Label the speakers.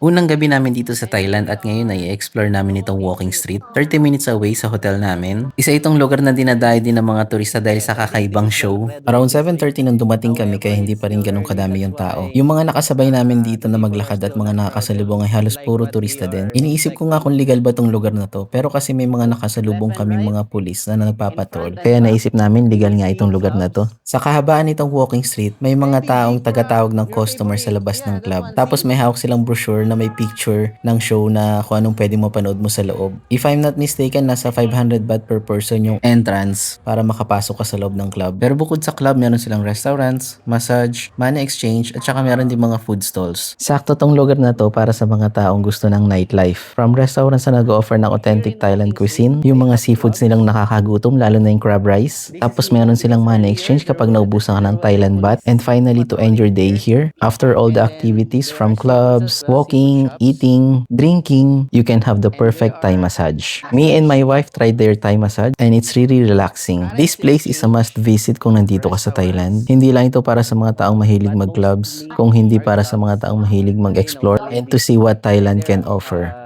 Speaker 1: Unang gabi namin dito sa Thailand at ngayon ay explore namin itong walking street. 30 minutes away sa hotel namin. Isa itong lugar na dinadayo din ng mga turista dahil sa kakaibang show. Around 7:30 nang dumating kami kaya hindi pa rin ganun kadami yung tao. Yung mga nakasabay namin dito na maglakad at mga nakakasalubong ay halos puro turista din. Iniisip ko nga kung legal ba tong lugar na to pero kasi may mga nakasalubong kaming mga pulis na nagpapatrol. Kaya naisip namin legal nga itong lugar na to. Sa kahabaan nitong walking street, may mga taong tagatawag ng customer sa labas ng club. Tapos may hawak silang brochure na may picture ng show na kung anong pwede mapanood mo sa loob. If I'm not mistaken, nasa 500 baht per person yung entrance para makapasok ka sa loob ng club. Pero bukod sa club, meron silang restaurants, massage, money exchange, at saka meron din mga food stalls. Sakto tong lugar na to para sa mga taong gusto ng nightlife. From restaurants na nag-offer ng authentic Thailand cuisine, yung mga seafoods nilang nakakagutom, lalo na yung crab rice. Tapos meron silang money exchange kapag naubusan ka ng Thailand baht. And finally, to end your day here, after all the activities from clubs, walking, eating, drinking, you can have the perfect Thai massage. Me and my wife tried their Thai massage and it's really relaxing. This place is a must visit kung nandito ka sa Thailand. Hindi lang ito para sa mga taong mahilig mag-clubs, kung hindi para sa mga taong mahilig mag-explore and to see what Thailand can offer.